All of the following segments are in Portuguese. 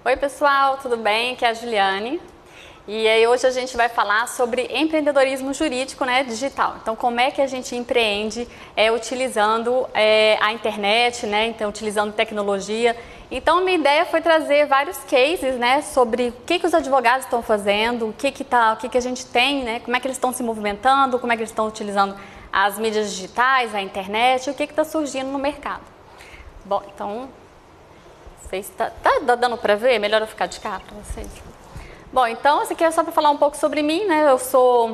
Oi pessoal, tudo bem? Aqui é a Juliane. E aí hoje a gente vai falar sobre empreendedorismo jurídico, né, digital. Então como é que a gente empreende utilizando a internet, né, então utilizando tecnologia. Então minha ideia foi trazer vários cases, né, sobre o que os advogados estão fazendo, o que a gente tem, né, como é que eles estão se movimentando, como é que eles estão utilizando as mídias digitais, a internet, o que está surgindo no mercado. Bom, então, tá dando para ver? Melhor eu ficar de cá para vocês. Bom, então, isso aqui é só para falar um pouco sobre mim, né? Eu sou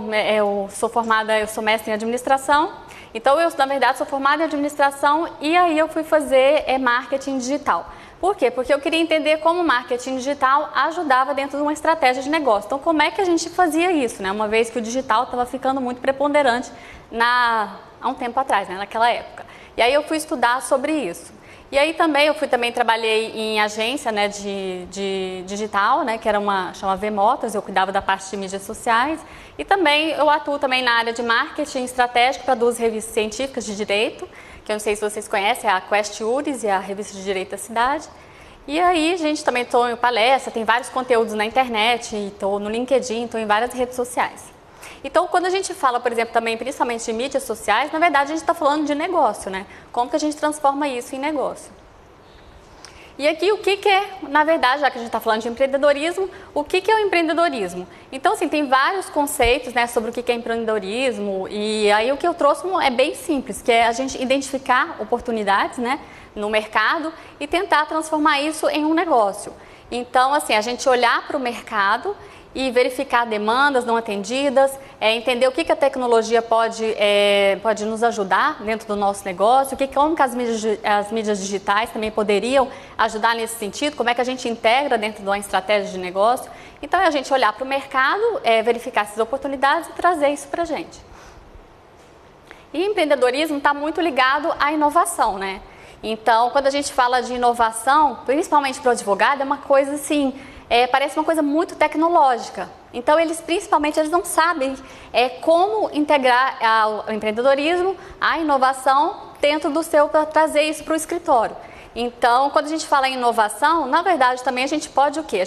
mestre em administração. Então, na verdade, sou formada em administração e aí eu fui fazer marketing digital. Por quê? Porque eu queria entender como o marketing digital ajudava dentro de uma estratégia de negócio. Então, como é que a gente fazia isso, né? Uma vez que o digital estava ficando muito preponderante há um tempo atrás, né? Naquela época. E aí eu fui estudar sobre isso. E aí também trabalhei em agência, né, de digital, né, que era chama V-Motos, eu cuidava da parte de mídias sociais. E também eu atuo também na área de marketing estratégico para duas revistas científicas de direito, que eu não sei se vocês conhecem, a Quest Juris e a Revista de Direito da Cidade. E aí, gente, também estou em palestra, tem vários conteúdos na internet, estou no LinkedIn, estou em várias redes sociais. Então, quando a gente fala, por exemplo, também principalmente de mídias sociais, na verdade a gente está falando de negócio, né? Como que a gente transforma isso em negócio? E aqui o que é, na verdade, já que a gente está falando de empreendedorismo, o que é o empreendedorismo? Então, assim, tem vários conceitos, né, sobre o que é empreendedorismo, e aí o que eu trouxe é bem simples, que é a gente identificar oportunidades, né, no mercado e tentar transformar isso em um negócio. Então, assim, a gente olhar para o mercado e verificar demandas não atendidas, entender o que a tecnologia pode nos ajudar dentro do nosso negócio, como que as mídias digitais também poderiam ajudar nesse sentido, como é que a gente integra dentro de uma estratégia de negócio. Então é a gente olhar para o mercado, verificar essas oportunidades e trazer isso para a gente. E empreendedorismo está muito ligado à inovação, né? Então, quando a gente fala de inovação, principalmente para o advogado, é uma coisa assim, parece uma coisa muito tecnológica. Então, principalmente, eles não sabem como integrar o empreendedorismo, a inovação, dentro para trazer isso para o escritório. Então, quando a gente fala em inovação, na verdade, também a gente pode o quê? A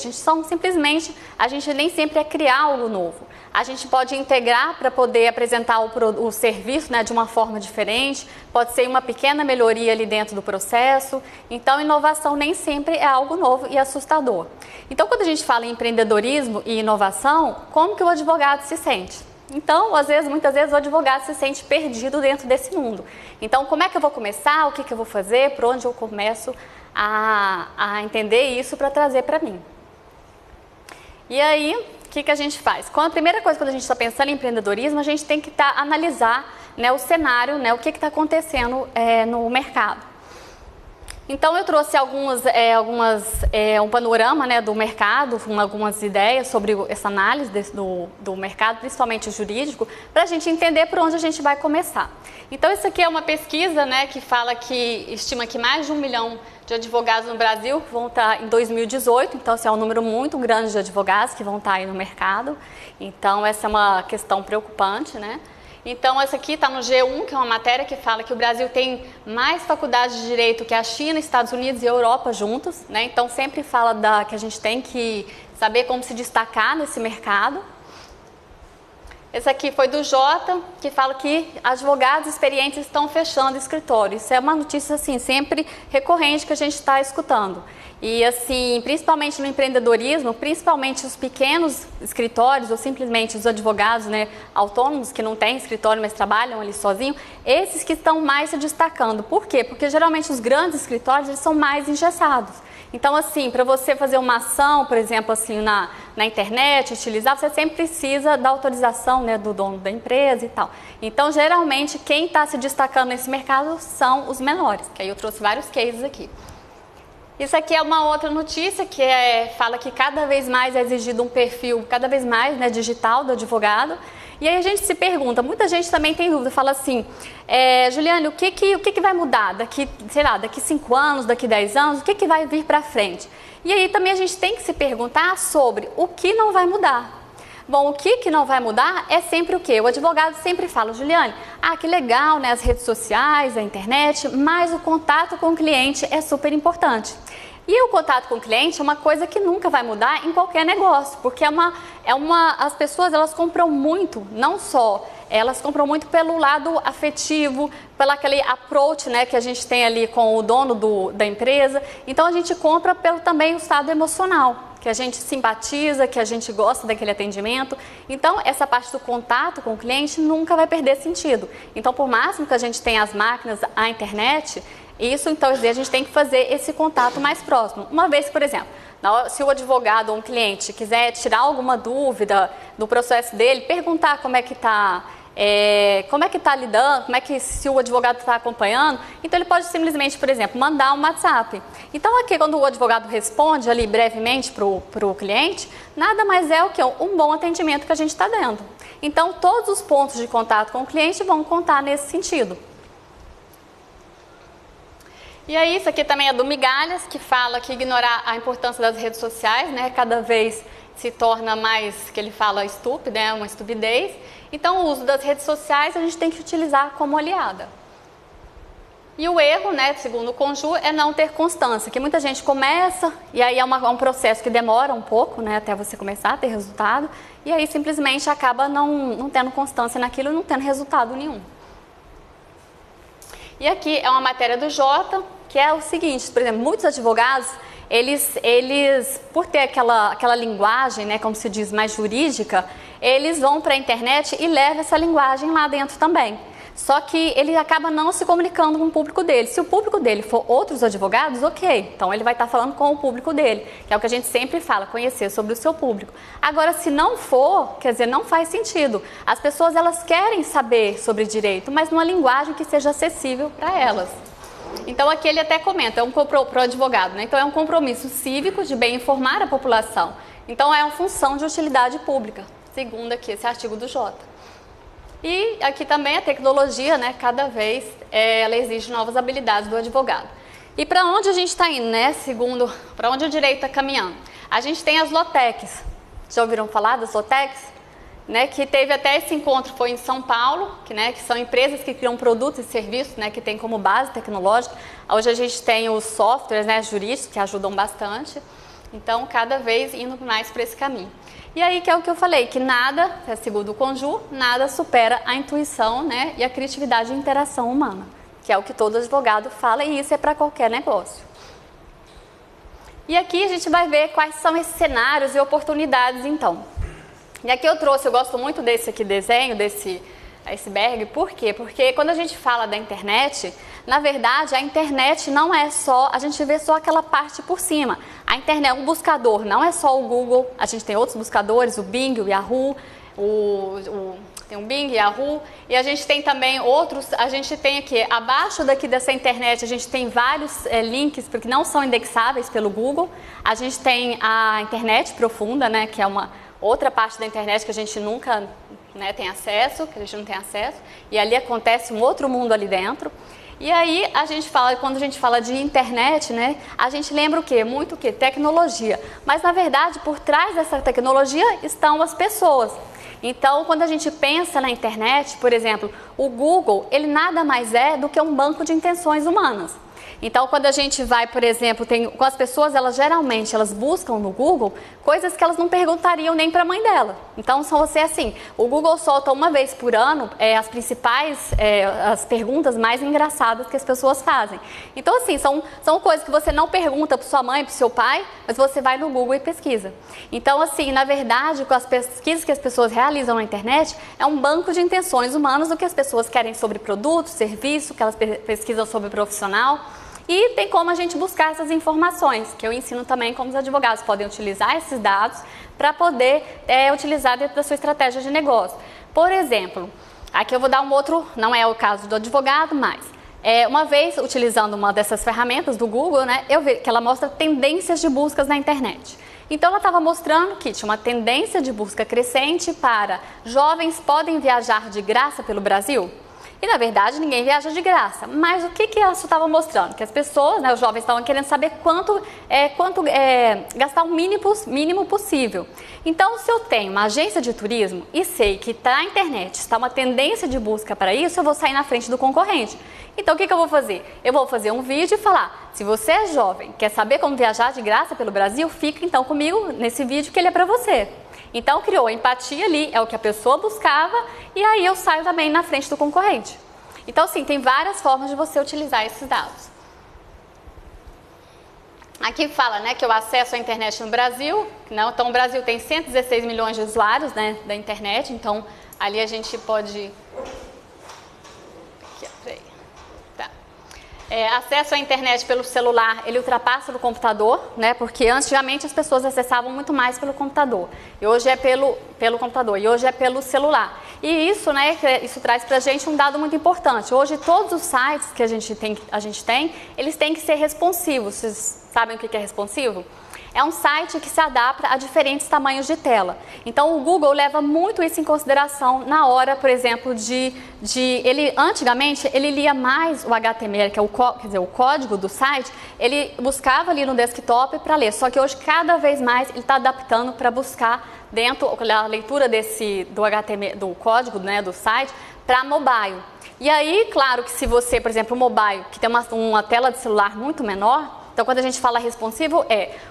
gente nem sempre é criar algo novo. A gente pode integrar para poder apresentar o serviço, né, de uma forma diferente, pode ser uma pequena melhoria ali dentro do processo. Então, inovação nem sempre é algo novo e assustador. Então, quando a gente fala em empreendedorismo e inovação, como que o advogado se sente? Então, muitas vezes o advogado se sente perdido dentro desse mundo. Então, como é que eu vou começar? O que eu vou fazer? Por onde eu começo a entender isso para trazer para mim? E aí, o que a gente faz? A primeira coisa, quando a gente está pensando em empreendedorismo, a gente tem que analisar, né, o cenário, né, o que está acontecendo no mercado. Então, eu trouxe um panorama, né, do mercado, algumas ideias sobre essa análise do mercado, principalmente o jurídico, para a gente entender por onde a gente vai começar. Então, isso aqui é uma pesquisa, né, que estima que mais de 1 milhão de advogados no Brasil vão estar em 2018, então esse é um número muito grande de advogados que vão estar aí no mercado. Então, essa é uma questão preocupante, né? Então, essa aqui está no G1, que é uma matéria que fala que o Brasil tem mais faculdades de direito que a China, Estados Unidos e Europa juntos, né? Então, sempre fala que a gente tem que saber como se destacar nesse mercado. Esse aqui foi do Jota, que fala que advogados experientes estão fechando escritório. Isso é uma notícia, assim, sempre recorrente que a gente está escutando. E, assim, principalmente no empreendedorismo, principalmente os pequenos escritórios ou simplesmente os advogados, né, autônomos que não têm escritório, mas trabalham ali sozinhos, esses que estão mais se destacando. Por quê? Porque geralmente os grandes escritórios eles são mais engessados. Então, assim, para você fazer uma ação, por exemplo, assim, na internet, utilizar, você sempre precisa da autorização, né, do dono da empresa e tal. Então, geralmente, quem está se destacando nesse mercado são os menores, que aí eu trouxe vários cases aqui. Isso aqui é uma outra notícia que fala que cada vez mais é exigido um perfil, cada vez mais, né, digital do advogado. E aí a gente se pergunta, muita gente também tem dúvida, fala assim, Juliane, o que vai mudar daqui, sei lá, daqui 5 anos, daqui 10 anos, o que vai vir para frente? E aí também a gente tem que se perguntar sobre o que não vai mudar. Bom, o que não vai mudar é sempre o quê? O advogado sempre fala, Juliane, que legal, né, as redes sociais, a internet, mas o contato com o cliente é super importante. E o contato com o cliente é uma coisa que nunca vai mudar em qualquer negócio, porque as pessoas elas compram muito, não só, elas compram muito pelo lado afetivo, pelo aquele approach, né, que a gente tem ali com o dono da empresa. Então a gente compra pelo também o estado emocional, que a gente simpatiza, que a gente gosta daquele atendimento. Então essa parte do contato com o cliente nunca vai perder sentido. Então por máximo que a gente tenha as máquinas, a internet, isso, então, a gente tem que fazer esse contato mais próximo. Uma vez, por exemplo, se o advogado ou um cliente quiser tirar alguma dúvida do processo dele, perguntar como é que está lidando, se o advogado está acompanhando, então ele pode simplesmente, por exemplo, mandar um WhatsApp. Então aqui quando o advogado responde ali brevemente para o cliente, nada mais é o que um bom atendimento que a gente está dando. Então todos os pontos de contato com o cliente vão contar nesse sentido. E aí, isso aqui também é do Migalhas, que fala que ignorar a importância das redes sociais, né, cada vez se torna mais, que ele fala, estúpido, né, uma estupidez. Então, o uso das redes sociais a gente tem que utilizar como aliada. E o erro, né, segundo o Conju, é não ter constância, que muita gente começa, e aí é um processo que demora um pouco, né, até você começar a ter resultado, e aí simplesmente acaba não tendo constância naquilo e não tendo resultado nenhum. E aqui é uma matéria do Jota, que é o seguinte, por exemplo, muitos advogados, eles por ter aquela linguagem, né, como se diz, mais jurídica, eles vão para a internet e levam essa linguagem lá dentro também. Só que ele acaba não se comunicando com o público dele. Se o público dele for outros advogados, ok. Então ele vai estar falando com o público dele, que é o que a gente sempre fala, conhecer sobre o seu público. Agora, se não for, quer dizer, não faz sentido. As pessoas, elas querem saber sobre direito, mas numa linguagem que seja acessível para elas. Então aqui ele até comenta, para o advogado, né? Então é um compromisso cívico de bem informar a população. Então é uma função de utilidade pública, segundo aqui esse artigo do Jota. E aqui também a tecnologia, né, cada vez ela exige novas habilidades do advogado. E para onde a gente está indo, né, para onde o direito está caminhando? A gente tem as Lotecs. Já ouviram falar das Lotecs? Né, que teve até esse encontro, foi em São Paulo, que são empresas que criam produtos e serviços, né, que tem como base tecnológica. Hoje a gente tem os softwares, né, jurídicos que ajudam bastante. Então, cada vez indo mais para esse caminho. E aí que é o que eu falei, que nada, segundo o Conju, nada supera a intuição, né, e a criatividade e interação humana, que é o que todo advogado fala, e isso é para qualquer negócio. E aqui a gente vai ver quais são esses cenários e oportunidades, então. E aqui eu gosto muito desse aqui desenho, desse iceberg, por quê? Porque quando a gente fala da internet, na verdade a internet não é só, a gente vê só aquela parte por cima. A internet, um buscador, não é só o Google, a gente tem outros buscadores, o Bing, o Yahoo, tem o Bing, Yahoo, e a gente tem também outros, a gente tem aqui, abaixo daqui dessa internet, a gente tem vários links, porque não são indexáveis pelo Google. A gente tem a internet profunda, né, que é uma outra parte da internet que a gente nunca, né, tem acesso, que a gente não tem acesso, e ali acontece um outro mundo ali dentro. E aí a gente fala, quando a gente fala de internet, né, a gente lembra o quê? Muito o quê? Tecnologia. Mas na verdade, por trás dessa tecnologia estão as pessoas. Então, quando a gente pensa na internet, por exemplo, o Google, ele nada mais é do que um banco de intenções humanas. Então, quando a gente vai, por exemplo, com as pessoas, geralmente buscam no Google coisas que elas não perguntariam nem para a mãe dela. Então, o Google solta uma vez por ano as principais, as perguntas mais engraçadas que as pessoas fazem. Então, assim, são coisas que você não pergunta para sua mãe, para o seu pai, mas você vai no Google e pesquisa. Então, assim, na verdade, com as pesquisas que as pessoas realizam na internet, é um banco de intenções humanas do que as pessoas querem sobre produto, serviço, que elas pesquisam sobre profissional. E tem como a gente buscar essas informações, que eu ensino também como os advogados podem utilizar esses dados para poder utilizar dentro da sua estratégia de negócio. Por exemplo, aqui eu vou dar um outro, não é o caso do advogado, mas uma vez utilizando uma dessas ferramentas do Google, né, eu vi que ela mostra tendências de buscas na internet. Então ela estava mostrando que tinha uma tendência de busca crescente para jovens podem viajar de graça pelo Brasil. E na verdade ninguém viaja de graça. Mas o que isso estava mostrando? Que as pessoas, né, os jovens estavam querendo saber quanto gastar o mínimo possível. Então, se eu tenho uma agência de turismo e sei que na internet está uma tendência de busca para isso, eu vou sair na frente do concorrente. Então, o que eu vou fazer? Eu vou fazer um vídeo e falar: se você é jovem, quer saber como viajar de graça pelo Brasil, fica então comigo nesse vídeo que ele é para você. Então, criou empatia ali, é o que a pessoa buscava, e aí eu saio também na frente do concorrente. Então, sim, tem várias formas de você utilizar esses dados. Aqui fala, né, que o acesso à internet no Brasil, não, então o Brasil tem 116 milhões de usuários, né, da internet, então ali a gente pode... acesso à internet pelo celular, ele ultrapassa o computador, né? Porque antigamente as pessoas acessavam muito mais pelo computador. E hoje é pelo computador, e hoje é pelo celular. E isso, né, isso traz pra gente um dado muito importante. Hoje todos os sites que a gente tem, eles têm que ser responsivos. Vocês sabem o que é responsivo? É um site que se adapta a diferentes tamanhos de tela. Então, o Google leva muito isso em consideração na hora, por exemplo, antigamente, ele lia mais o HTML, que é o código do site, ele buscava ali no desktop para ler. Só que hoje, cada vez mais, ele está adaptando para buscar dentro a leitura do HTML, do código, né, do site, para mobile. E aí, claro que se você, por exemplo, o mobile, que tem uma tela de celular muito menor, então, quando a gente fala responsivo,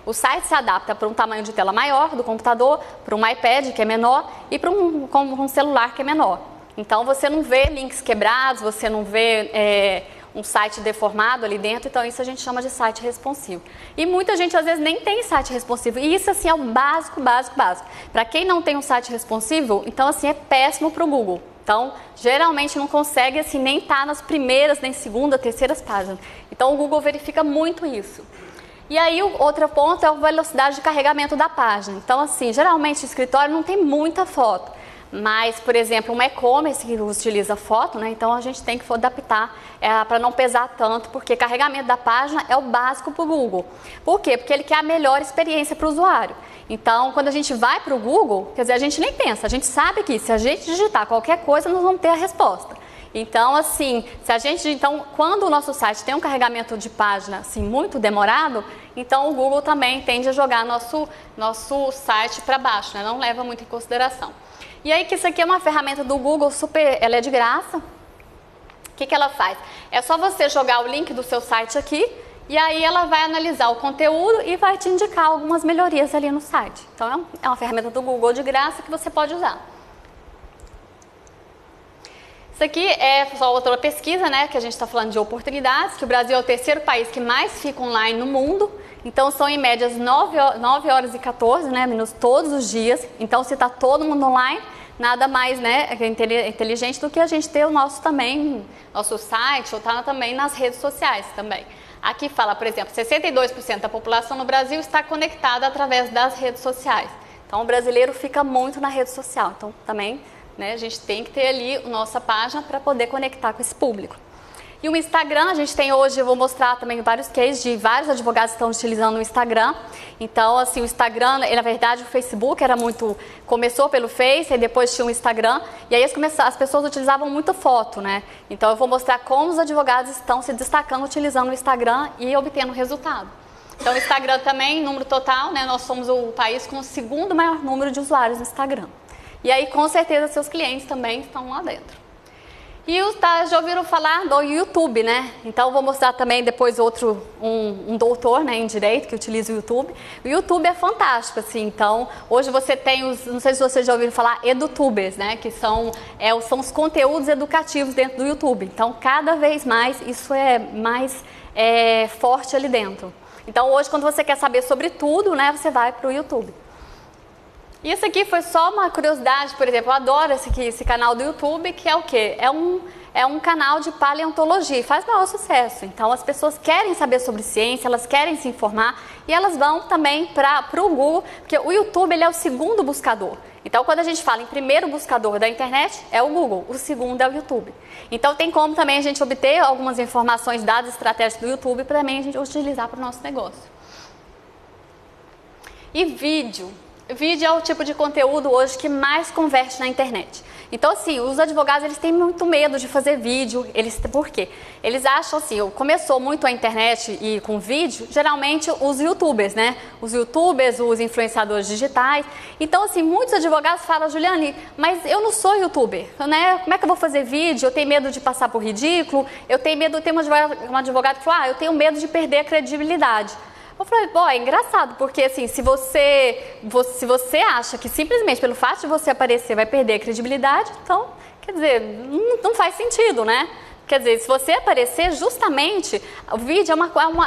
o site se adapta para um tamanho de tela maior do computador, para um iPad, que é menor, e para um celular, que é menor. Então, você não vê links quebrados, você não vê um site deformado ali dentro, então isso a gente chama de site responsivo. E muita gente, às vezes, nem tem site responsivo, e isso, assim, é o básico. Para quem não tem um site responsivo, então, assim, é péssimo para o Google. Então, geralmente não consegue assim, nem estar nas primeiras, nem segunda, terceiras páginas. Então, o Google verifica muito isso. E aí, o outro ponto é a velocidade de carregamento da página. Então, assim, geralmente o escritório não tem muita foto. Mas, por exemplo, um e-commerce que utiliza foto, né? Então a gente tem que adaptar para não pesar tanto, porque carregamento da página é o básico para o Google. Por quê? Porque ele quer a melhor experiência para o usuário. Então, quando a gente vai para o Google, quer dizer, a gente nem pensa, a gente sabe que se a gente digitar qualquer coisa, nós vamos ter a resposta. Então, assim, quando o nosso site tem um carregamento de página assim, muito demorado, então o Google também tende a jogar nosso site para baixo, né? Não leva muito em consideração. E aí que isso aqui é uma ferramenta do Google, ela é de graça. O que ela faz? É só você jogar o link do seu site aqui, e aí ela vai analisar o conteúdo e vai te indicar algumas melhorias ali no site. Então é uma ferramenta do Google de graça que você pode usar. Isso aqui é só outra pesquisa, né, que a gente está falando de oportunidades, que o Brasil é o terceiro país que mais fica online no mundo. Então são em média 9 horas e 14 minutos todos os dias. Então se está todo mundo online, nada mais, né, inteligente do que a gente ter o nosso site ou estar também nas redes sociais também. Aqui fala, por exemplo, 62% da população no Brasil está conectada através das redes sociais. Então o brasileiro fica muito na rede social. Então também, né, a gente tem que ter ali a nossa página para poder conectar com esse público. E o Instagram, a gente tem hoje, eu vou mostrar também vários cases de vários advogados que estão utilizando o Instagram. Então, assim, o Instagram, na verdade, o Facebook começou pelo Face, e depois tinha o Instagram, e aí as pessoas utilizavam muito foto, né? Então, eu vou mostrar como os advogados estão se destacando utilizando o Instagram e obtendo resultado. Então, o Instagram também, número total, né? Nós somos o país com o segundo maior número de usuários no Instagram. E aí, com certeza, seus clientes também estão lá dentro. E já ouviram falar do YouTube, né? Então, eu vou mostrar também depois um doutor, né, em Direito que utiliza o YouTube. O YouTube é fantástico, assim. Então, hoje você tem não sei se vocês já ouviram falar, edutubers, né? Que são os conteúdos educativos dentro do YouTube. Então, cada vez mais, isso é mais forte ali dentro. Então, hoje, quando você quer saber sobre tudo, né, você vai para o YouTube. E isso aqui foi só uma curiosidade, por exemplo, eu adoro esse canal do YouTube, que é o quê? É um canal de paleontologia, faz maior sucesso. Então as pessoas querem saber sobre ciência, elas querem se informar e elas vão também para o Google, porque o YouTube ele é o segundo buscador. Então quando a gente fala em primeiro buscador da internet, é o Google, o segundo é o YouTube. Então tem como também a gente obter algumas informações, dados estratégicos do YouTube, para também a gente utilizar para o nosso negócio. E vídeo. Vídeo é o tipo de conteúdo hoje que mais converte na internet. Então, assim, os advogados, eles têm muito medo de fazer vídeo. Por quê? Eles acham assim, começou muito a internet e com vídeo, geralmente os youtubers, né? Os youtubers, os influenciadores digitais. Então, assim, muitos advogados falam, Juliane, mas eu não sou youtuber, né? Como é que eu vou fazer vídeo? Eu tenho medo de passar por ridículo, eu tenho medo, tem um advogado que fala, eu tenho medo de perder a credibilidade. Eu falei, pô, é engraçado, porque assim, se você acha que simplesmente pelo fato de você aparecer vai perder a credibilidade, então, quer dizer, não faz sentido, né? Quer dizer, se você aparecer, justamente, o vídeo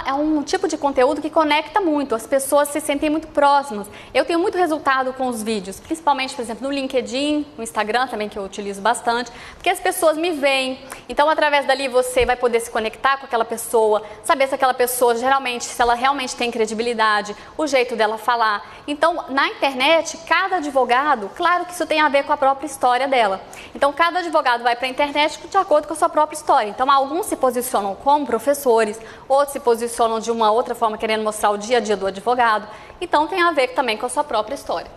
é um tipo de conteúdo que conecta muito, as pessoas se sentem muito próximas. Eu tenho muito resultado com os vídeos, principalmente, por exemplo, no LinkedIn, no Instagram também, que eu utilizo bastante, porque as pessoas me veem. Então, através dali, você vai poder se conectar com aquela pessoa, saber se aquela pessoa, geralmente, se ela realmente tem credibilidade, o jeito dela falar. Então, na internet, cada advogado, claro que isso tem a ver com a própria história dela. Então, cada advogado vai para a internet de acordo com a sua própria história. Então, alguns se posicionam como professores, outros se posicionam de uma outra forma, querendo mostrar o dia a dia do advogado. Então, tem a ver também com a sua própria história.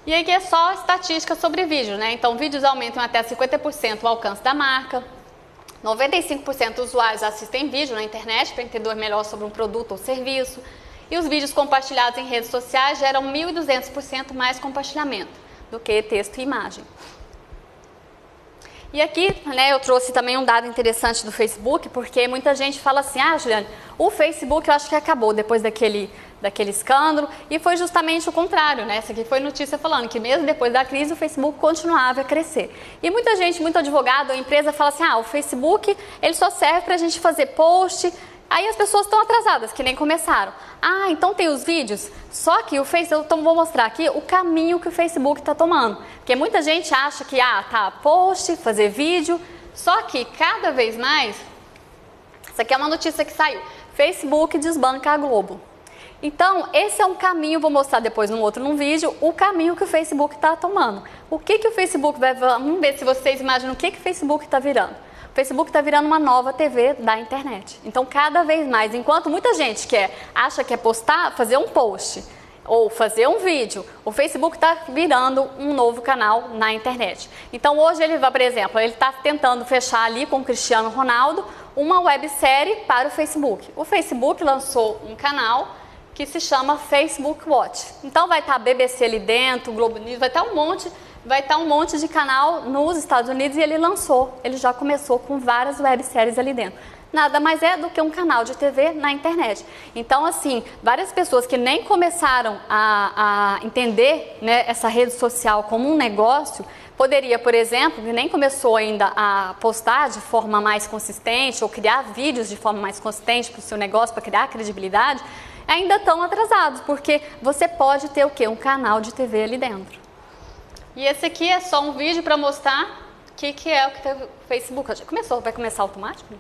E aqui é só estatística sobre vídeo, né? Então, vídeos aumentam até 50% o alcance da marca. 95% dos usuários assistem vídeo na internet para entender melhor sobre um produto ou serviço. E os vídeos compartilhados em redes sociais geram 1.200% mais compartilhamento do que texto e imagem. E aqui, né, eu trouxe também um dado interessante do Facebook, porque muita gente fala assim, Juliane, o Facebook eu acho que acabou depois daquele escândalo, e foi justamente o contrário, né? Essa aqui foi notícia falando que mesmo depois da crise o Facebook continuava a crescer. E muita gente, muito advogado, a empresa fala assim, o Facebook ele só serve para a gente fazer post. Aí as pessoas estão atrasadas, que nem começaram. Então tem os vídeos? Só que o Facebook, então vou mostrar aqui o caminho que o Facebook está tomando. Porque muita gente acha que, post, fazer vídeo. Só que cada vez mais, isso aqui é uma notícia que saiu, Facebook desbanca a Globo. Então, esse é um caminho, vou mostrar depois num vídeo, o caminho que o Facebook está tomando. O que o Facebook vai... Vamos ver se vocês imaginam o que o Facebook está virando. O Facebook está virando uma nova TV da internet. Então, cada vez mais, enquanto muita gente acha que é postar, fazer um post ou fazer um vídeo, o Facebook está virando um novo canal na internet. Então, hoje ele vai, por exemplo, ele está tentando fechar ali com o Cristiano Ronaldo uma websérie para o Facebook. O Facebook lançou um canal que se chama Facebook Watch. Então, vai estar a BBC ali dentro, o Globo News, vai estar um monte de canal nos Estados Unidos e ele já começou com várias webséries ali dentro. Nada mais é do que um canal de TV na internet. Então, assim, várias pessoas que nem começaram a entender, né, essa rede social como um negócio, poderia, por exemplo, que nem começou ainda a postar de forma mais consistente ou criar vídeos de forma mais consistente para o seu negócio, para criar credibilidade, ainda estão atrasados, porque você pode ter o quê? Um canal de TV ali dentro. E esse aqui é só um vídeo para mostrar o que é o que o Facebook. Já começou? Vai começar automático?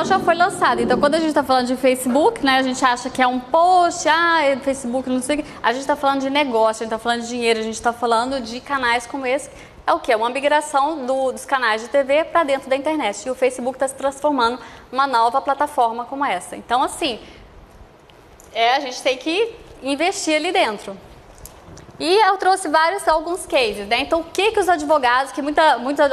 Já foi lançado. Então, quando a gente está falando de Facebook, né, a gente acha que é um post, Facebook, não sei o que. A gente está falando de negócio, a gente está falando de dinheiro, a gente está falando de canais como esse. É o que? É uma migração dos canais de TV para dentro da internet. E o Facebook está se transformando numa nova plataforma como essa. Então, assim, a gente tem que investir ali dentro. E eu trouxe alguns cases, né? Então, o que os advogados,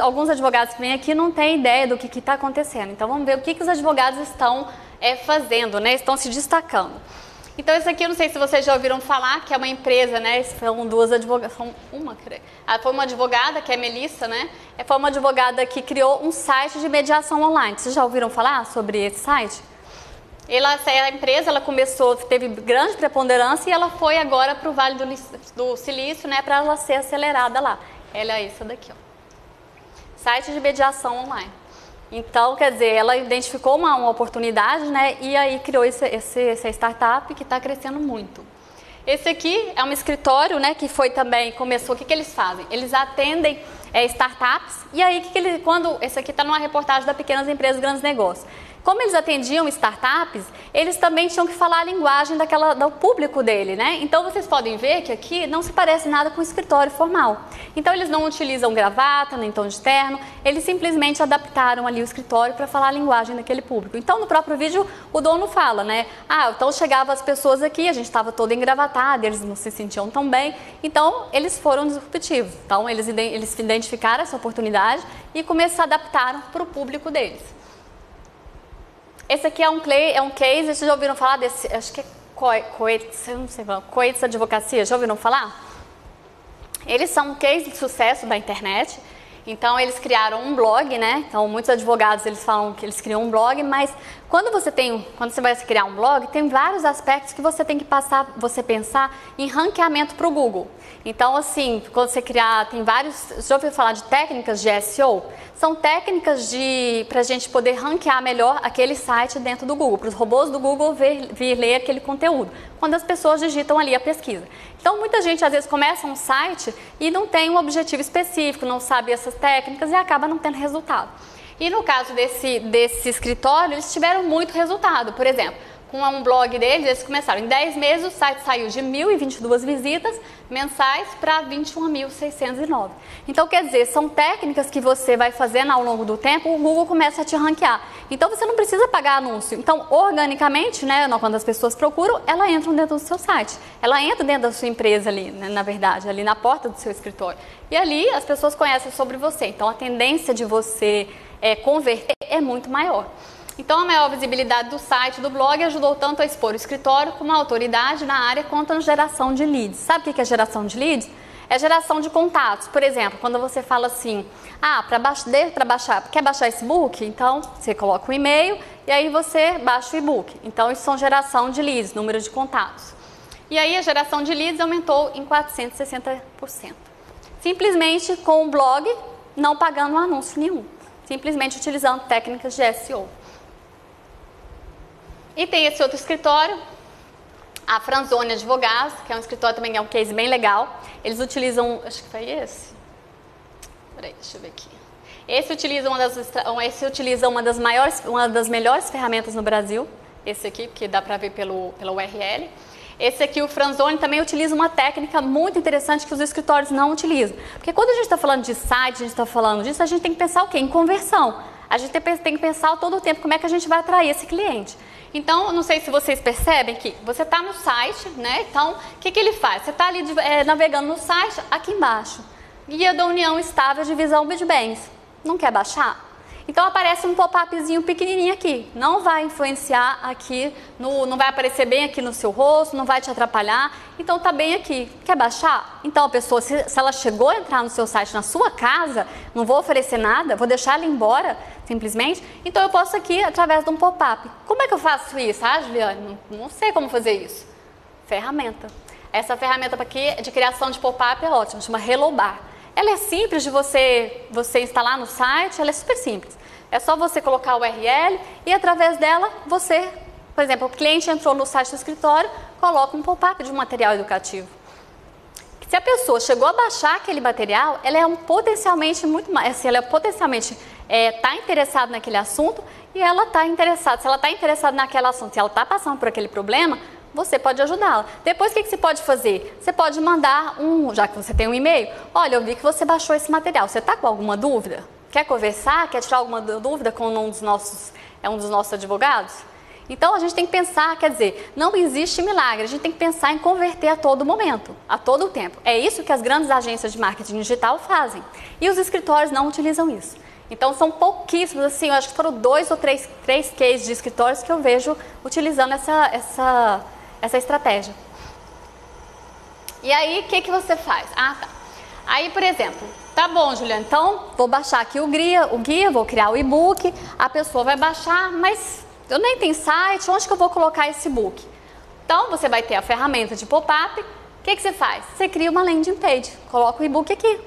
alguns advogados que vêm aqui não têm ideia do que está acontecendo. Então, vamos ver o que os advogados estão fazendo, né? Estão se destacando. Então, esse aqui, eu não sei se vocês já ouviram falar, que é uma empresa, né? São duas advogadas, foi uma advogada, que é a Melissa, né? Foi uma advogada que criou um site de mediação online. Vocês já ouviram falar sobre esse site? A empresa, ela começou, teve grande preponderância e ela foi agora para o Vale do Silício, né, para ela ser acelerada lá. Ela é essa daqui, ó. Site de mediação online. Então, quer dizer, ela identificou uma oportunidade, né, e aí criou essa startup que está crescendo muito. Esse aqui é um escritório, né, que começou, o que eles fazem? Eles atendem startups, e aí, esse aqui está numa reportagem da Pequenas Empresas, Grandes Negócios. Como eles atendiam startups, eles também tinham que falar a linguagem do público dele, né? Então, vocês podem ver que aqui não se parece nada com o escritório formal. Então, eles não utilizam gravata, nem tom de terno, eles simplesmente adaptaram ali o escritório para falar a linguagem daquele público. Então, no próprio vídeo, o dono fala, né? Então chegavam as pessoas aqui, a gente estava todo engravatado, eles não se sentiam tão bem. Então, eles foram disruptivos. Então, eles identificaram essa oportunidade e adaptaram para o público deles. Esse aqui é um case, vocês já ouviram falar desse, acho que é Coetzee Advocacia, já ouviram falar? Eles são um case de sucesso da internet, então eles criaram um blog, né? Então muitos advogados eles falam que eles criam um blog, mas quando você vai criar um blog, tem vários aspectos que você tem que pensar em ranqueamento para o Google. Então, assim, quando você criar, tem vários, já ouviu falar de técnicas de SEO? São técnicas para a gente poder ranquear melhor aquele site dentro do Google, para os robôs do Google vir ler aquele conteúdo, quando as pessoas digitam ali a pesquisa. Então, muita gente às vezes começa um site e não tem um objetivo específico, não sabe essas técnicas e acaba não tendo resultado. E no caso desse escritório, eles tiveram muito resultado. Por exemplo, com um blog deles, eles começaram em 10 meses, o site saiu de 1.022 visitas mensais para 21.609. Então, quer dizer, são técnicas que você vai fazendo ao longo do tempo, o Google começa a te ranquear. Então, você não precisa pagar anúncio. Então, organicamente, né, quando as pessoas procuram, ela entra dentro do seu site. Ela entra dentro da sua empresa ali, né, na verdade, ali na porta do seu escritório. E ali as pessoas conhecem sobre você. Então, a tendência de você converter é muito maior. Então, a maior visibilidade do site, do blog, ajudou tanto a expor o escritório como a autoridade na área quanto a geração de leads. Sabe o que é geração de leads? É geração de contatos. Por exemplo, quando você fala assim, quer baixar esse e-book? Então, você coloca um e-mail e aí você baixa o e-book. Então, isso são geração de leads, número de contatos. E aí, a geração de leads aumentou em 460%. Simplesmente com o blog, não pagando anúncio nenhum. Simplesmente utilizando técnicas de SEO. E tem esse outro escritório, a Franzoni Advogados, que é um escritório também, é um case bem legal. Eles utilizam, acho que foi esse. Peraí, deixa eu ver aqui. Esse utiliza uma das melhores ferramentas no Brasil. Esse aqui, porque dá para ver pela URL. Esse aqui, o Franzoni, também utiliza uma técnica muito interessante que os escritórios não utilizam. Porque quando a gente está falando de site, a gente está falando disso, a gente tem que pensar o quê? Em conversão. A gente tem que pensar todo o tempo como é que a gente vai atrair esse cliente. Então, não sei se vocês percebem que você está no site, né? Então, o que ele faz? Você está ali navegando no site, aqui embaixo. Guia da União Estável de Visão de Bens. Não quer baixar? Então, aparece um pop-upzinho pequenininho aqui. Não vai influenciar aqui, não vai aparecer bem aqui no seu rosto, não vai te atrapalhar. Então, tá bem aqui. Quer baixar? Então, a pessoa, se ela chegou a entrar no seu site na sua casa, não vou oferecer nada, vou deixar ela embora, simplesmente. Então, eu posso aqui, através de um pop-up. Como é que eu faço isso? Juliane, não sei como fazer isso. Ferramenta. Essa ferramenta aqui de criação de pop-up é ótima, chama Hello Bar. Ela é simples de você instalar no site, ela é super simples. É só você colocar o URL e através dela você, por exemplo, o cliente entrou no site do escritório, coloca um pop-up de um material educativo. Se a pessoa chegou a baixar aquele material, ela é potencialmente muito mais, assim, ela potencialmente está interessada naquele assunto e ela está interessada. Se ela está interessada naquele assunto, se ela está passando por aquele problema, você pode ajudá-la. Depois, o que você pode fazer? Você pode mandar já que você tem um e-mail, olha, eu vi que você baixou esse material, você está com alguma dúvida? Quer conversar? Quer tirar alguma dúvida com um dos nossos advogados? Então a gente tem que pensar, quer dizer, não existe milagre, a gente tem que pensar em converter a todo momento, a todo tempo. É isso que as grandes agências de marketing digital fazem. E os escritórios não utilizam isso. Então são pouquíssimos, assim, eu acho que foram 2 ou 3 cases de escritórios que eu vejo utilizando essa estratégia. E aí, o que você faz? Ah, tá. Aí, por exemplo, tá bom, Juliana, então vou baixar aqui o guia, vou criar o e-book, a pessoa vai baixar, mas eu nem tenho site, onde que eu vou colocar esse e-book? Então, você vai ter a ferramenta de pop-up, o que você faz? Você cria uma landing page, coloca o e-book aqui.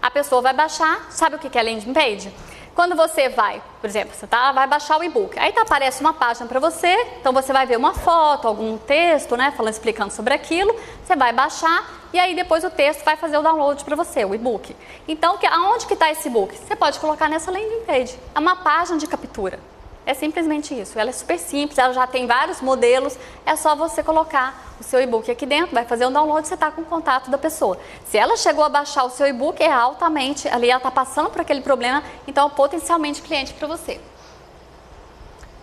A pessoa vai baixar, sabe o que é landing page? Quando você vai, por exemplo, você vai baixar o e-book, aí aparece uma página para você, então você vai ver uma foto, algum texto, né, explicando sobre aquilo, você vai baixar e aí depois o texto vai fazer o download para você, o e-book. Então, aonde que está esse e-book? Você pode colocar nessa landing page, é uma página de captura. É simplesmente isso, ela é super simples, ela já tem vários modelos, é só você colocar o seu e-book aqui dentro, vai fazer um download, você está com o contato da pessoa. Se ela chegou a baixar o seu e-book, é altamente, ali ela está passando por aquele problema, então é potencialmente cliente para você.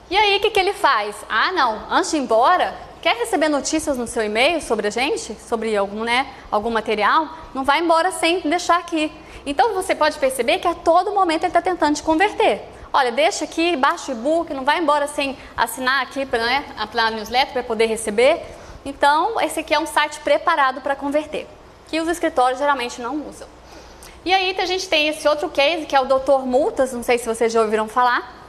E aí o que ele faz? Ah não, antes de ir embora, quer receber notícias no seu e-mail sobre a gente, sobre algum material? Não vai embora sem deixar aqui. Então você pode perceber que a todo momento ele está tentando te converter. Olha, deixa aqui, baixa o e-book, não vai embora sem assinar aqui a newsletter para poder receber. Então, esse aqui é um site preparado para converter, que os escritórios geralmente não usam. E aí a gente tem esse outro case, que é o Dr. Multas, não sei se vocês já ouviram falar,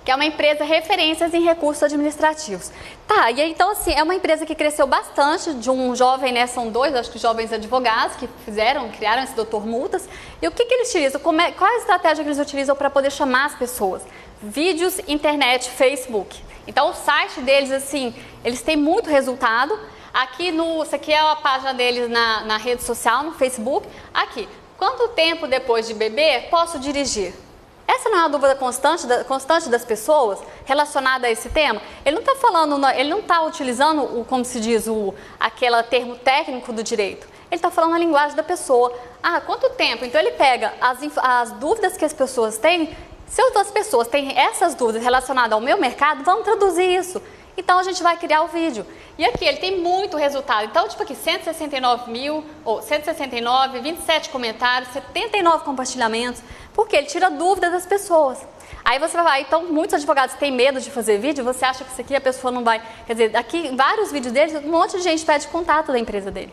que é uma empresa referências em recursos administrativos. Tá, e aí, então assim, é uma empresa que cresceu bastante, de um jovem, né, são 2, acho que jovens advogados que criaram esse Dr. Multas. E o que eles utilizam? Qual é a estratégia que eles utilizam para poder chamar as pessoas? Vídeos, internet, Facebook. Então o site deles, assim, eles têm muito resultado. Isso aqui é a página deles na rede social, no Facebook. Aqui, quanto tempo depois de beber posso dirigir? Essa não é uma dúvida constante das pessoas relacionada a esse tema? Ele não está falando, ele não está utilizando, como se diz, aquele termo técnico do direito. Ele está falando a linguagem da pessoa. Ah, quanto tempo? Então ele pega as dúvidas que as pessoas têm. Se as pessoas têm essas dúvidas relacionadas ao meu mercado, vamos traduzir isso. Então a gente vai criar o vídeo. E aqui ele tem muito resultado. Então, tipo aqui, 169, 27 comentários, 79 compartilhamentos, porque ele tira dúvidas das pessoas. Aí você vai, então muitos advogados têm medo de fazer vídeo, você acha que isso aqui a pessoa não vai... Quer dizer, aqui em vários vídeos deles, um monte de gente pede contato da empresa dele.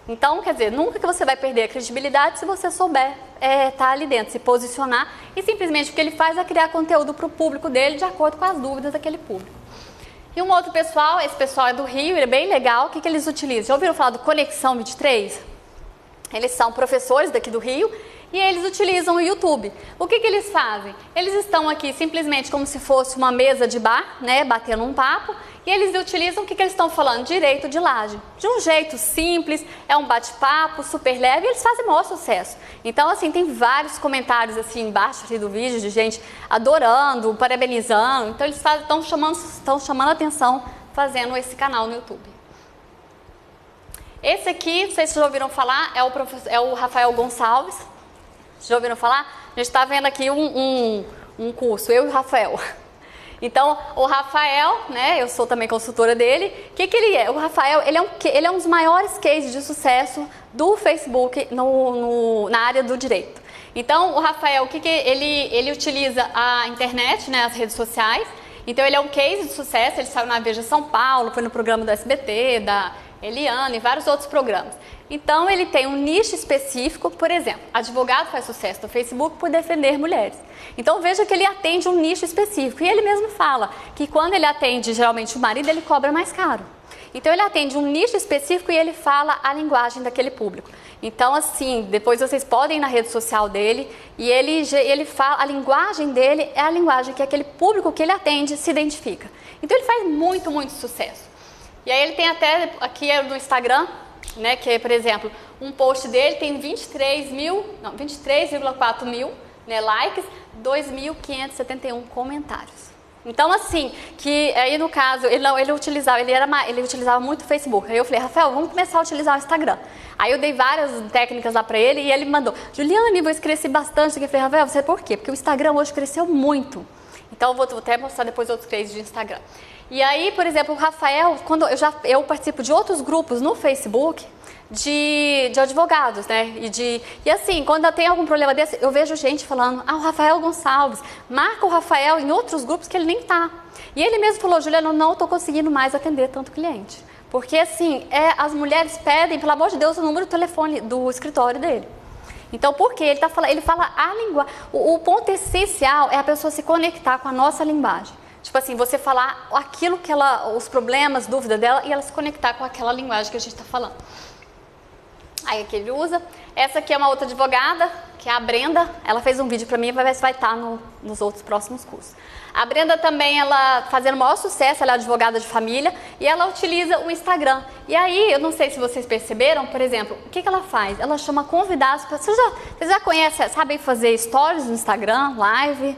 Então, quer dizer, nunca que você vai perder a credibilidade se você souber estar ali dentro, se posicionar, e simplesmente o que ele faz é criar conteúdo para o público dele de acordo com as dúvidas daquele público. E um outro pessoal, esse pessoal é do Rio, ele é bem legal, o que eles utilizam? Já ouviram falar do Conexão 23? Eles são professores daqui do Rio e eles utilizam o YouTube. O que eles fazem? Eles estão aqui simplesmente como se fosse uma mesa de bar, né, batendo um papo, e eles utilizam o que eles estão falando? Direito de laje. De um jeito simples, é um bate-papo super leve e eles fazem o maior sucesso. Então, assim, tem vários comentários assim embaixo aqui do vídeo de gente adorando, parabenizando. Então, eles estão chamando a atenção fazendo esse canal no YouTube. Esse aqui, não sei se vocês já ouviram falar, é o Rafael Gonçalves. Vocês já ouviram falar? A gente está vendo aqui um curso, eu e o Rafael. Então, o Rafael, né, eu sou também consultora dele, o que ele é? O Rafael, ele é um dos maiores cases de sucesso do Facebook na área do direito. Então, o Rafael, ele utiliza a internet, né, as redes sociais. Então, ele é um case de sucesso, ele saiu na Veja São Paulo, foi no programa do SBT, da Eliane e vários outros programas. Então, ele tem um nicho específico, por exemplo, advogado faz sucesso no Facebook por defender mulheres. Então, veja que ele atende um nicho específico. E ele mesmo fala que quando ele atende, geralmente, o marido, ele cobra mais caro. Então, ele atende um nicho específico e ele fala a linguagem daquele público. Então, assim, depois vocês podem ir na rede social dele e ele fala, a linguagem dele é a linguagem que aquele público que ele atende se identifica. Então, ele faz muito, muito sucesso. E aí, ele tem até, aqui no Instagram, né, que é, por exemplo, um post dele tem 23,4 mil, né, likes, 2.571 comentários. Então, assim, que aí no caso, ele utilizava muito o Facebook. Aí eu falei, Rafael, vamos começar a utilizar o Instagram. Aí eu dei várias técnicas lá pra ele e ele mandou, Juliane, vou crescer bastante. Eu falei, Rafael, você por quê? Porque o Instagram hoje cresceu muito. Então eu vou até mostrar depois outros cases de Instagram. E aí, por exemplo, o Rafael, quando eu participo de outros grupos no Facebook de advogados, né? E assim, quando tem algum problema desse, eu vejo gente falando, o Rafael Gonçalves, marca o Rafael em outros grupos que ele nem tá. E ele mesmo falou, Juliana, eu não estou conseguindo mais atender tanto cliente. Porque assim, as mulheres pedem, pelo amor de Deus, o número do telefone do escritório dele. Então, por quê? Ele fala a linguagem. O ponto essencial é a pessoa se conectar com a nossa linguagem. Tipo assim, você falar aquilo que os problemas, dúvida dela, e ela se conectar com aquela linguagem que a gente está falando. Aí aqui ele usa. Essa aqui é uma outra advogada, que é a Brenda. Ela fez um vídeo para mim, vai ver se vai estar nos outros próximos cursos. A Brenda também, ela fazendo o maior sucesso, ela é advogada de família e ela utiliza o Instagram. E aí, eu não sei se vocês perceberam, por exemplo, o que ela faz? Ela chama convidados. Vocês já conhecem, sabem fazer stories no Instagram, live?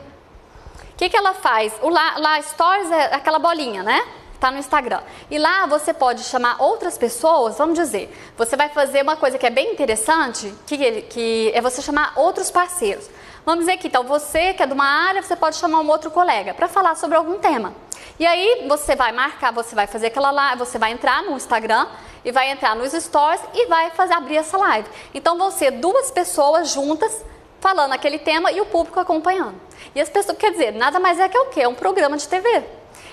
O que ela faz? Lá stories é aquela bolinha, né? Tá no Instagram. E lá você pode chamar outras pessoas, vamos dizer, você vai fazer uma coisa que é bem interessante, que é você chamar outros parceiros. Vamos dizer que então você que é de uma área, você pode chamar um outro colega para falar sobre algum tema. E aí você vai marcar, você vai fazer aquela live, você vai entrar no Instagram e vai entrar nos stories e vai abrir essa live. Então vão ser duas pessoas juntas falando aquele tema e o público acompanhando. E as pessoas, quer dizer, nada mais é que o quê? É um programa de TV.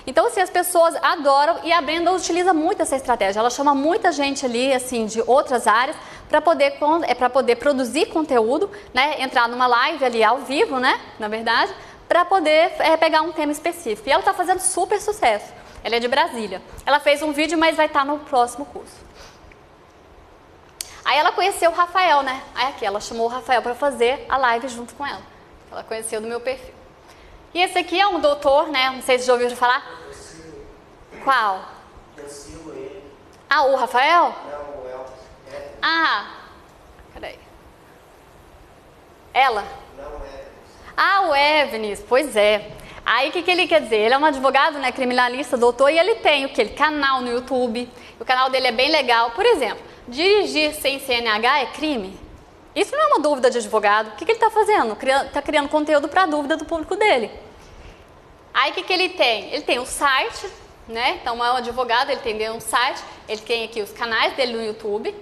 Então, assim, as pessoas adoram e a Brenda utiliza muito essa estratégia. Ela chama muita gente ali, assim, de outras áreas para poder produzir conteúdo, né? Entrar numa live ali ao vivo, né? Na verdade, para poder pegar um tema específico. E ela está fazendo super sucesso. Ela é de Brasília. Ela fez um vídeo, mas vai estar no próximo curso. Aí ela conheceu o Rafael, né? Aí aqui, ela chamou o Rafael para fazer a live junto com ela. Ela conheceu do meu perfil. E esse aqui é um doutor, né? Não sei se já ouviram falar. Eu sigo. Qual? Eu sigo ele. O Rafael? Não, o Elvis. Peraí. Ela? Não, o Elvis. O Evnis, pois é. Aí o que ele quer dizer? Ele é um advogado, né? Criminalista, doutor, e ele tem o quê? Canal no YouTube. O canal dele é bem legal. Por exemplo, dirigir sem CNH é crime? Isso não é uma dúvida de advogado. O que ele está fazendo? Está criando conteúdo para a dúvida do público dele. Aí o que ele tem? Ele tem um site, né? Então é um advogado, ele tem um site, ele tem aqui os canais dele no YouTube.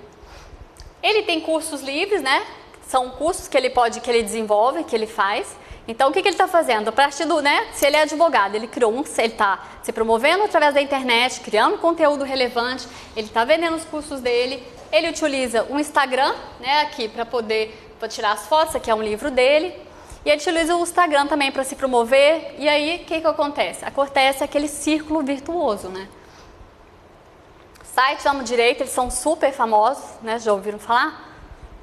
Ele tem cursos livres, né? São cursos que ele desenvolve, que ele faz. Então o que ele está fazendo? A partir do, né? Se ele é advogado, ele está se promovendo através da internet, criando conteúdo relevante, ele está vendendo os cursos dele. Ele utiliza o Instagram, né, aqui para tirar as fotos, aqui é um livro dele. E ele utiliza o Instagram também para se promover. E aí, o que acontece? Acontece aquele círculo virtuoso, né? Site Amo Direito, eles são super famosos, né? Já ouviram falar?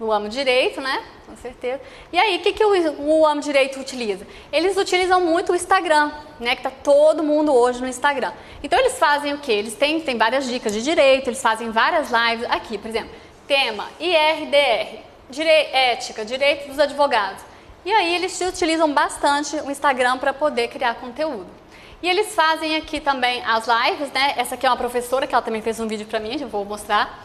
No Amo Direito, né? Com certeza. E aí, o que o Amo Direito utiliza? Eles utilizam muito o Instagram, né? Que tá todo mundo hoje no Instagram. Então, eles fazem o quê? Eles têm várias dicas de direito, eles fazem várias lives. Aqui, por exemplo, tema IRDR, ética, direito dos advogados. E aí, eles utilizam bastante o Instagram para poder criar conteúdo. E eles fazem aqui também as lives, né? Essa aqui é uma professora que ela também fez um vídeo para mim, já vou mostrar.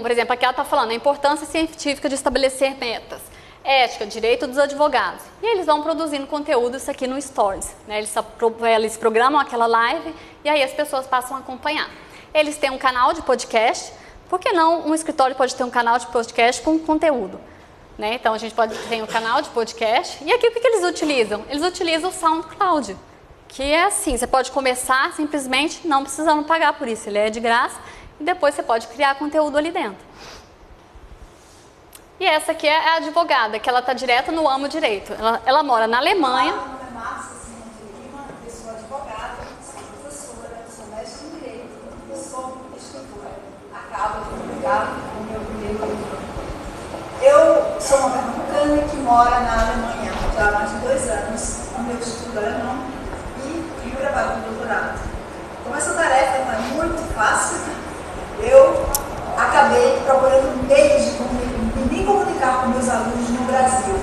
Por exemplo, aqui ela está falando a importância científica de estabelecer metas, ética, direito dos advogados. E eles vão produzindo conteúdo isso aqui no Stories, né? Eles programam aquela live e aí as pessoas passam a acompanhar. Eles têm um canal de podcast, por que não um escritório pode ter um canal de podcast com conteúdo? Né? Então a gente pode ter um canal de podcast. E aqui o que eles utilizam? Eles utilizam o SoundCloud, que é assim, você pode começar simplesmente não precisando pagar por isso, ele é de graça. E depois você pode criar conteúdo ali dentro. E essa aqui é a advogada, que ela está direto no Amo Direito. Ela mora na Alemanha. Meu nome é Márcia Lima, eu sou advogada, sou professora, sou mestre em Direito e sou escritora. Acabo de publicar o meu primeiro livro. Eu sou uma pernambucana que mora na Alemanha já há mais de 2 anos, onde eu estudo alemão e preparo o doutorado. Como essa tarefa não é muito fácil, eu acabei procurando meios de me comunicar com meus alunos no Brasil.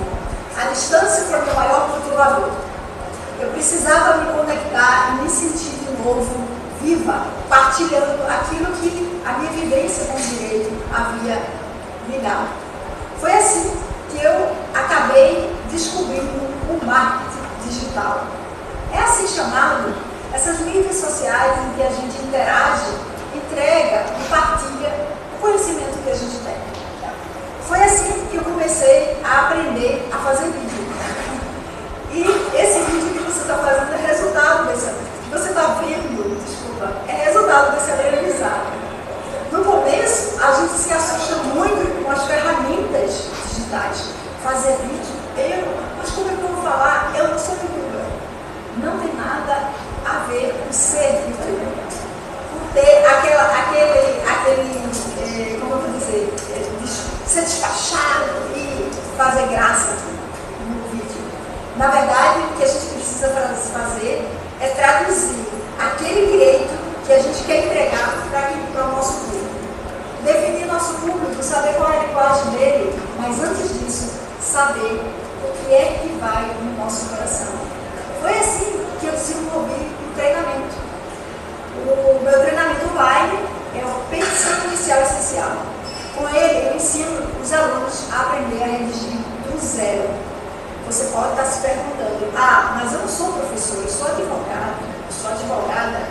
A distância foi meu maior motivador. Eu precisava me conectar e me sentir de novo viva, partilhando aquilo que a minha vivência com o direito havia me dado. Foi assim que eu acabei descobrindo o marketing digital. É assim chamado essas mídias sociais em que a gente interage, entrega e partilha o conhecimento que a gente tem. Foi assim que eu comecei a aprender a fazer vídeo. E esse vídeo que você está fazendo é resultado desse que você está vendo, desculpa, é resultado desse aprendizado. No começo, a gente se assusta muito com as ferramentas digitais. Fazer vídeo, mas como é que eu vou falar? Eu não sou youtuber. Não tem nada a ver com ser youtuber. Por ter como eu vou dizer, ser despachado e fazer graça no vídeo. Na verdade, o que a gente precisa fazer é traduzir aquele direito que a gente quer entregar para o nosso público. Definir nosso público, saber qual é a linguagem dele, mas antes disso, saber o que é que vai no nosso coração. Foi assim que eu desenvolvi o treinamento. O meu treinamento online é o Pensando Inicial Essencial. Com ele, eu ensino os alunos a aprender a redigir do zero. Você pode estar se perguntando, mas eu não sou professor, eu sou advogado, eu sou advogada.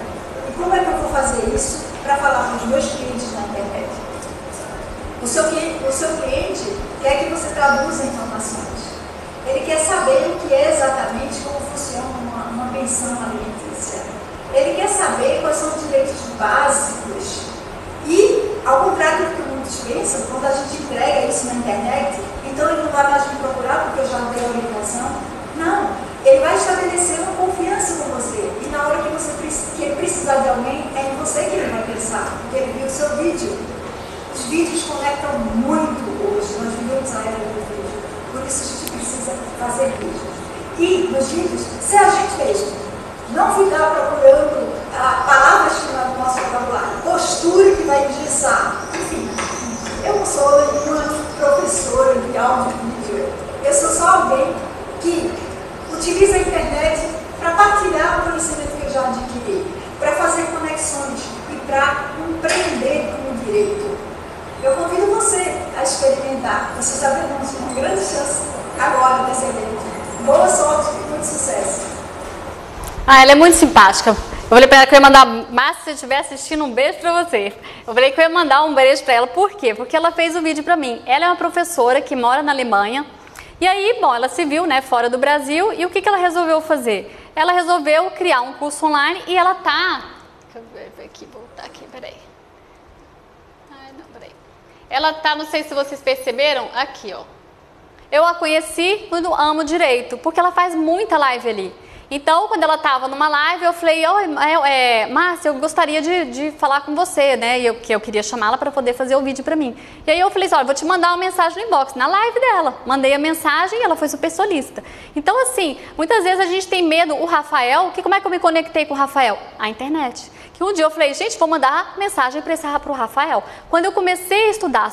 E como é que eu vou fazer isso para falar com os meus clientes na internet? O seu cliente quer que você traduza informações. Ele quer saber o que é exatamente como funciona uma pensão alimentícia. Ele quer saber quais são os direitos básicos. E, ao contrário do que muitos pensam, quando a gente entrega isso na internet, então ele não vai mais me procurar porque eu já dei a orientação. Não, ele vai estabelecer uma confiança com você. E na hora que ele precisar de alguém, é em você que ele vai pensar, porque ele viu o seu vídeo. Os vídeos conectam muito hoje, nós vivemos a era do vídeo. Por isso a gente precisa fazer vídeos. E nos vídeos, ser a gente mesmo. Não ficar procurando palavras que não é do nosso vocabulário, postura que vai engessar. Enfim, eu não sou nenhuma professora de áudio e vídeo. Eu sou só alguém que utiliza a internet para partilhar o conhecimento que eu já adquiri, para fazer conexões e para empreender com o direito. Eu convido você a experimentar. Você está vendo uma grande chance agora nesse evento. Boa sorte e muito sucesso. Ela é muito simpática. Eu falei para ela que eu ia mandar, mas se você estiver assistindo, um beijo para você. Eu falei que eu ia mandar um beijo para ela. Por quê? Porque ela fez o vídeo para mim. Ela é uma professora que mora na Alemanha. E aí, bom, ela se viu, né, fora do Brasil. E o que ela resolveu fazer? Ela resolveu criar um curso online e ela tá... Deixa eu ver aqui, voltar aqui, peraí. Ela tá, não sei se vocês perceberam, aqui, ó. Eu a conheci quando amo direito, porque ela faz muita live ali. Então, quando ela estava numa live, eu falei, oi, Márcia, eu gostaria de falar com você, né? E eu queria chamá-la para poder fazer o vídeo para mim. E aí eu falei assim, olha, vou te mandar uma mensagem no inbox, na live dela. Mandei a mensagem e ela foi super solista. Então, assim, muitas vezes a gente tem medo. O Rafael, como é que eu me conectei com o Rafael? A internet. Que um dia eu falei, gente, vou mandar mensagem para o Rafael. Quando eu comecei a estudar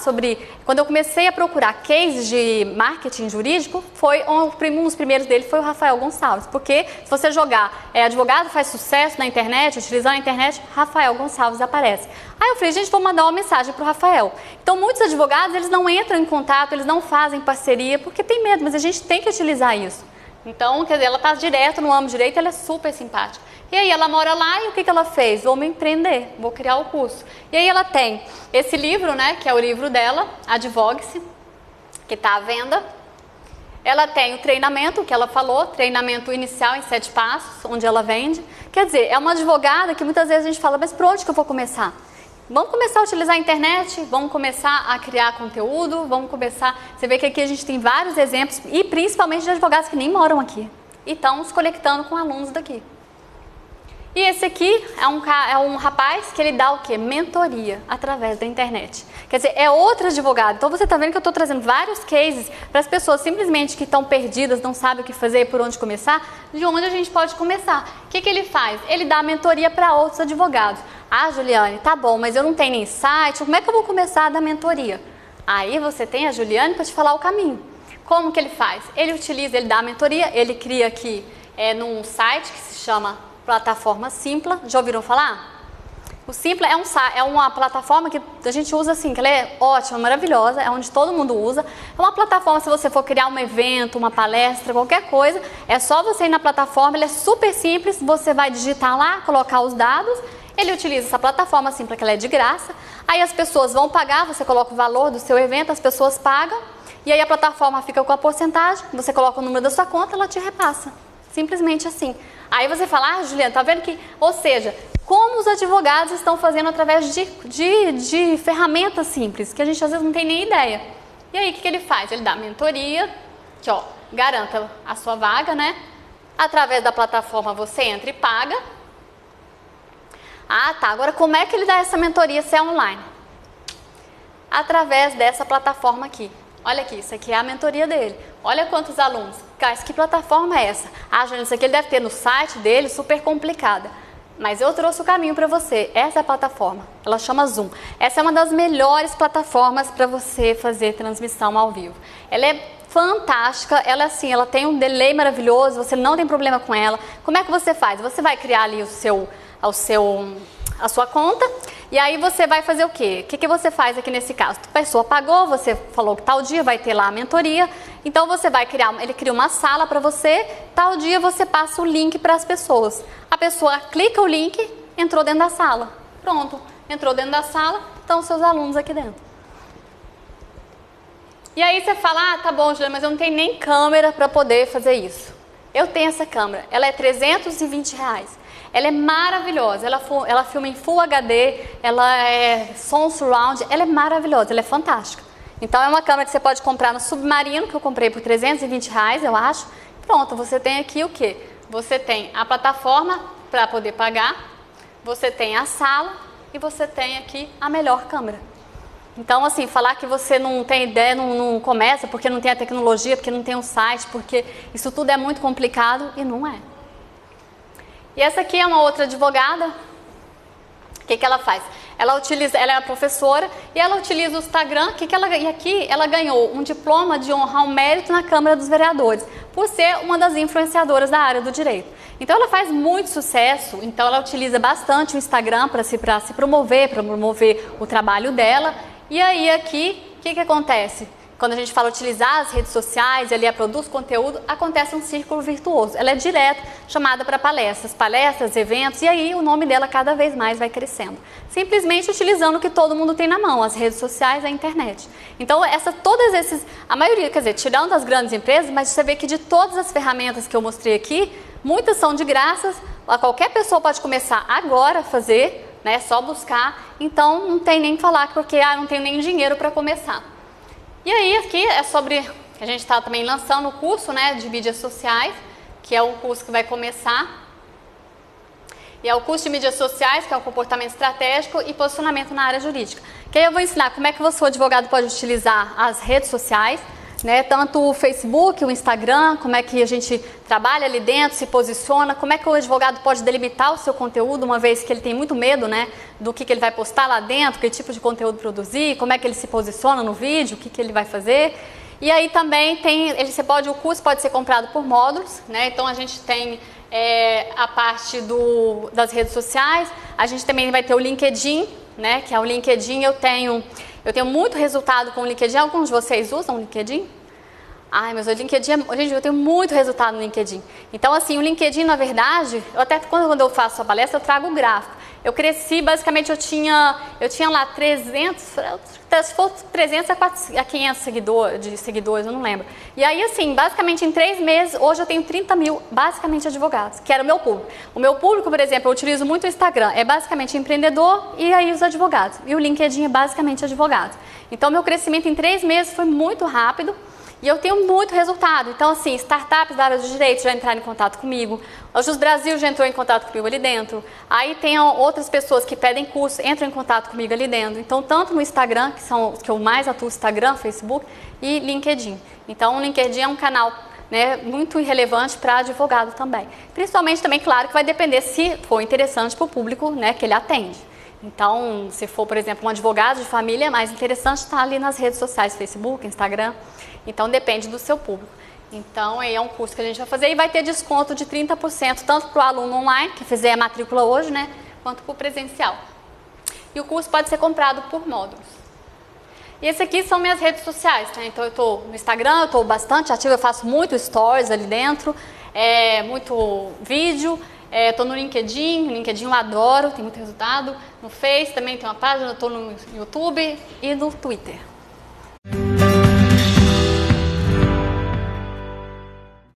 quando eu comecei a procurar cases de marketing jurídico, um dos primeiros dele foi o Rafael Gonçalves. Porque se você jogar advogado faz sucesso na internet, utilizando a internet, Rafael Gonçalves aparece. Aí eu falei, gente, vou mandar uma mensagem para o Rafael. Então, muitos advogados, eles não entram em contato, eles não fazem parceria, porque tem medo, mas a gente tem que utilizar isso. Então, quer dizer, ela está direto no âmbito direito, ela é super simpática. E aí ela mora lá e o que ela fez? Vou me empreender, vou criar o curso. E aí ela tem esse livro, né, que é o livro dela, Advogue-se, que está à venda. Ela tem o treinamento, que ela falou, treinamento inicial em 7 passos, onde ela vende. Quer dizer, é uma advogada que muitas vezes a gente fala, mas por onde que eu vou começar? Vamos começar a utilizar a internet, vamos começar a criar conteúdo, vamos começar... Você vê que aqui a gente tem vários exemplos, e principalmente de advogados que nem moram aqui, e estão se conectando com alunos daqui. E esse aqui é um rapaz que ele dá o quê? Mentoria através da internet. Quer dizer, é outro advogado. Então você está vendo que eu estou trazendo vários cases para as pessoas simplesmente que estão perdidas, não sabem o que fazer, por onde começar, de onde a gente pode começar. O que ele faz? Ele dá mentoria para outros advogados. Ah, Juliane, tá bom, mas eu não tenho nem site, como é que eu vou começar a dar mentoria? Aí você tem a Juliane para te falar o caminho. Como que ele faz? Ele dá a mentoria, ele cria aqui num site que se chama Plataforma Simpla. Já ouviram falar? O Simpla é uma plataforma que a gente usa assim, que ela é ótima, maravilhosa, é onde todo mundo usa. É uma plataforma, se você for criar um evento, uma palestra, qualquer coisa, é só você ir na plataforma, ela é super simples, você vai digitar lá, colocar os dados, ele utiliza essa plataforma Simpla, que ela é de graça, aí as pessoas vão pagar, você coloca o valor do seu evento, as pessoas pagam, e aí a plataforma fica com a porcentagem, você coloca o número da sua conta, ela te repassa. Simplesmente assim. Aí você fala, Juliana, tá vendo que... Ou seja, como os advogados estão fazendo através de ferramentas simples, que a gente às vezes não tem nem ideia. E aí, o que ele faz? Ele dá mentoria, que ó, garanta a sua vaga, né? Através da plataforma você entra e paga. Ah, tá. Agora, como é que ele dá essa mentoria se é online? Através dessa plataforma aqui. Olha aqui, isso aqui é a mentoria dele. Olha quantos alunos. Mas que plataforma é essa? Ah, Júlia, isso aqui ele deve ter no site dele, super complicada. Mas eu trouxe o caminho para você. Essa é a plataforma. Ela chama Zoom. Essa é uma das melhores plataformas para você fazer transmissão ao vivo. Ela é fantástica. Ela assim, ela tem um delay maravilhoso. Você não tem problema com ela. Como é que você faz? Você vai criar ali a sua conta. E aí você vai fazer o quê? O que você faz aqui nesse caso? A pessoa pagou, você falou que tal dia vai ter lá a mentoria, então você vai criar, ele cria uma sala para você, tal dia você passa o link para as pessoas. A pessoa clica o link, entrou dentro da sala. Pronto, entrou dentro da sala, estão os seus alunos aqui dentro. E aí você fala, ah, tá bom, Juliana, mas eu não tenho nem câmera para poder fazer isso. Eu tenho essa câmera, ela é R$320. Ela é maravilhosa, ela filma em Full HD, ela é som surround, ela é maravilhosa, ela é fantástica. Então é uma câmera que você pode comprar no Submarino, que eu comprei por R$320, eu acho. Pronto, você tem aqui o quê? Você tem a plataforma para poder pagar, você tem a sala e você tem aqui a melhor câmera. Então, assim, falar que você não tem ideia, não começa porque não tem a tecnologia, porque não tem um site, porque isso tudo é muito complicado e não é. E essa aqui é uma outra advogada. O que ela faz? Ela é professora e ela utiliza o Instagram. E aqui ela ganhou um diploma de honra ao mérito na Câmara dos Vereadores, por ser uma das influenciadoras da área do direito. Então ela faz muito sucesso, então ela utiliza bastante o Instagram para se promover, para promover o trabalho dela. E aí aqui, o que acontece? Quando a gente fala utilizar as redes sociais, ali produz conteúdo, acontece um círculo virtuoso. Ela é direto chamada para palestras, eventos, e aí o nome dela cada vez mais vai crescendo. Simplesmente utilizando o que todo mundo tem na mão, as redes sociais, a internet. Então, a maioria, quer dizer, tirando as grandes empresas, mas você vê que de todas as ferramentas que eu mostrei aqui, muitas são de graça, qualquer pessoa pode começar agora a fazer, né, só buscar, então não tem nem que falar, porque não tenho nem dinheiro para começar. E aí aqui é sobre, a gente está também lançando o curso, né, de mídias sociais, que é o curso que vai começar. E é o curso de mídias sociais, que é o comportamento estratégico e posicionamento na área jurídica. Que aí eu vou ensinar como é que o advogado pode utilizar as redes sociais, né, tanto o Facebook, o Instagram, como é que a gente trabalha ali dentro, se posiciona, como é que o advogado pode delimitar o seu conteúdo, uma vez que ele tem muito medo, né, do que ele vai postar lá dentro, que tipo de conteúdo produzir, como é que ele se posiciona no vídeo, o que ele vai fazer. E aí também o curso pode ser comprado por módulos, né, então a gente tem a parte das redes sociais, a gente também vai ter o LinkedIn, né, que é o LinkedIn, eu tenho muito resultado com o LinkedIn. Alguns de vocês usam o LinkedIn? Ai, mas o LinkedIn, gente, eu tenho muito resultado no LinkedIn. Então, assim, o LinkedIn, na verdade, quando eu faço a palestra, eu trago o gráfico. Eu cresci, basicamente, eu tinha lá 300 a 500 seguidores, eu não lembro. E aí, assim, basicamente, em 3 meses, hoje eu tenho 30 mil, basicamente, advogados, que era o meu público. O meu público, por exemplo, eu utilizo muito o Instagram, é basicamente empreendedor e aí os advogados. E o LinkedIn é basicamente advogados. Então, meu crescimento em 3 meses foi muito rápido. E eu tenho muito resultado. Então, assim, startups da área do direito já entraram em contato comigo. O Jus Brasil já entrou em contato comigo ali dentro. Aí tem outras pessoas que pedem curso, entram em contato comigo ali dentro. Então, tanto no Instagram, que eu mais atuo, Instagram, Facebook e LinkedIn. Então, o LinkedIn é um canal, né, muito relevante para advogado também. Principalmente também, claro, que vai depender se for interessante para o público, né, que ele atende. Então, se for, por exemplo, um advogado de família, é mais interessante estar ali nas redes sociais, Facebook, Instagram. Então, depende do seu público. Então, aí é um curso que a gente vai fazer e vai ter desconto de 30%, tanto para o aluno online, que fizer a matrícula hoje, né, quanto para o presencial. e o curso pode ser comprado por módulos. E esse aqui são minhas redes sociais, tá? Então eu estou no Instagram, eu estou bastante ativa, eu faço muito stories ali dentro, muito vídeo, estou no LinkedIn eu adoro, tem muito resultado. No Face também tem uma página, eu estou no YouTube e no Twitter.